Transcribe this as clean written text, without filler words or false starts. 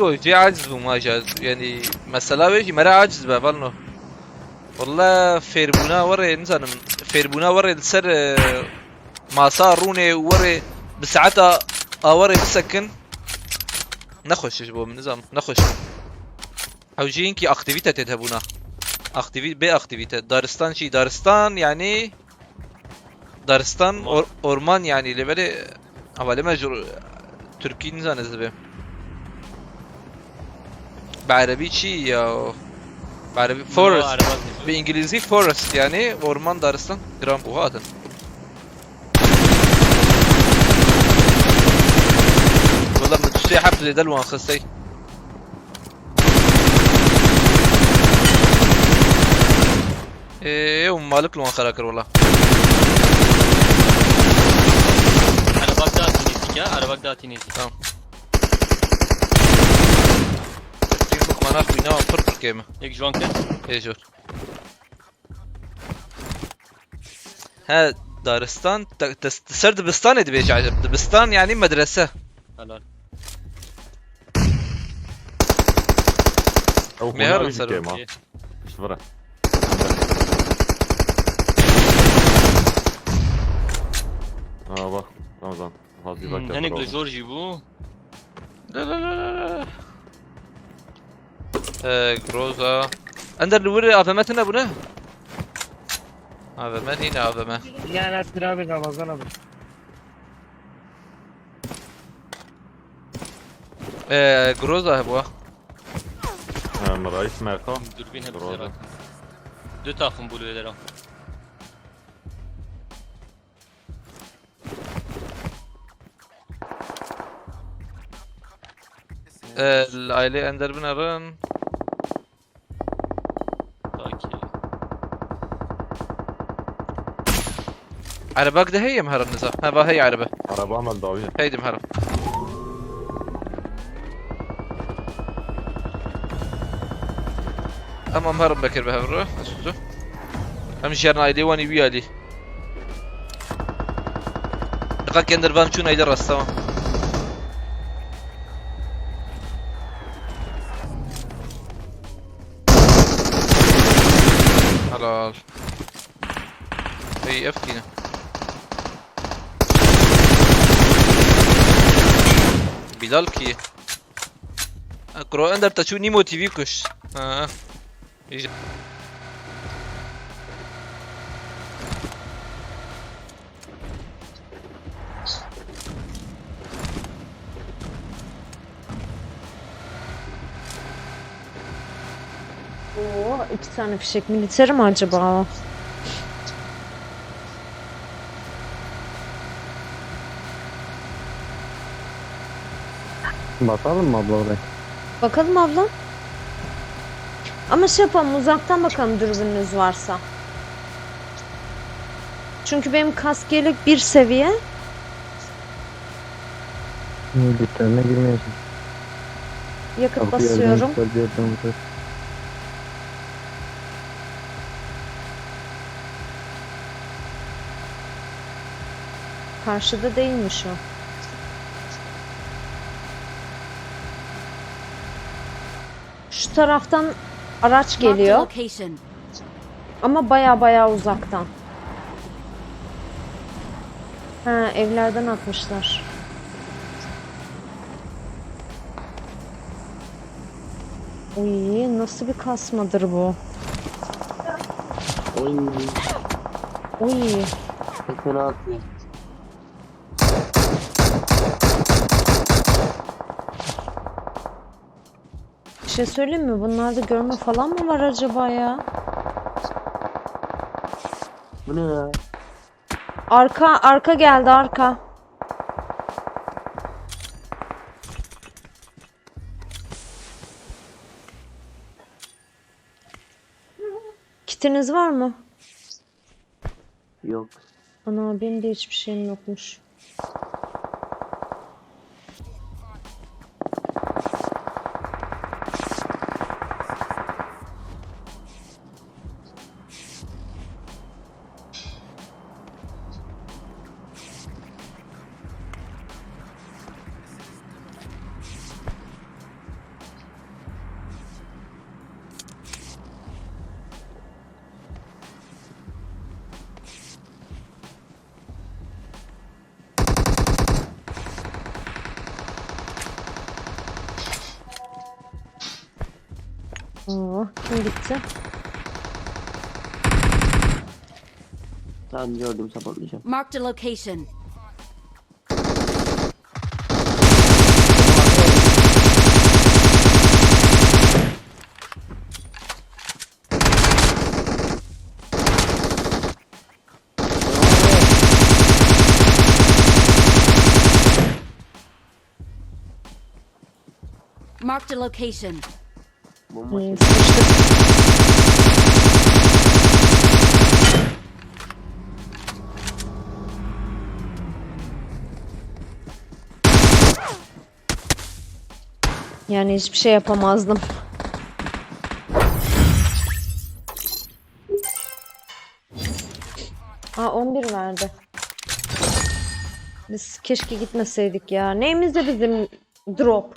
في عجز وما جاز يعني مسألة ويجي مرة عجز بفلنو والله فيربونا وري نزل فيربونا وري السر ما صار روني وري بساعتها وري بسكن نخش جبو من نظام نخش او جينكي اكتيفيتا تذهبونا اكتيفيتا دارستان شي دارستان يعني دارستان اورمان يعني اللي بالي اولي ما تركي نزان زبي بعربي شي يا بعربي فورست بانجليزي فورست يعني اورمان دارستان جرام وهذا والله من تشتي حفله دلوان خستي ايه ومالك لوان خلاكر والله Arabak daha tinezi. Tamam. تكتيك مناخ بينام فرق كيمه Ek جوان كان. ايه جور ها دارستان تسر دبستان دبيج عجب دبستان يعني مدرسة Helal. مهر سر شفرة بak Ramazan fazla bak Hani Glajorji bu. لا لا لا لا جروزا اندر الوري افهمتنا بنا افهمت هنا افهمت لا لا ترابي Ramazan abi. جروزا هبوا رئيس مرتا Dürbün hep Doğru. bize bak. Dö takım buluyorlar ha. العائلة اندر بنا رن Taki. عرباك ده هي مهرب نزا ها هي عربة araba amel daviye هيدي مهرب اما مهرب بكر بها بروح اسوسو امشي انا ايدي واني بيالي دقات كندر فام شو نايدر رستما حلال هي افكينا بلال كي اكرو اندر تشو نيمو تي في كش يجي Oo, 2 tane fişek militeri mi acaba? Bakalım mı abla oraya? Bakalım abla. Ama şey yapalım, uzaktan bakalım dürbününüz varsa. Çünkü benim kask yelek 1 seviye. Militerine girmeyesin. Yakıt basıyorum. Karşıda değilmiş o. Şu taraftan araç geliyor Location. ama baya uzaktan. Ha, evlerden atmışlar. Uy, nasıl bir kasmadır bu? Uy. Bir şey söyleyeyim mi? Bunlarda görme falan mı var acaba ya? Bu ne ya? Arka geldi arka. Kitiniz var mı? Yok. Ana benim de hiçbir şeyim yokmuş. Kim gitti? Tamam gördüm sapatlayacağım. Marked a location. Marked a location. Bomba Sıkıştık. Yani hiçbir şey yapamazdım. Aa 11 verdi. Biz keşke gitmeseydik ya. Neyimiz de bizim drop.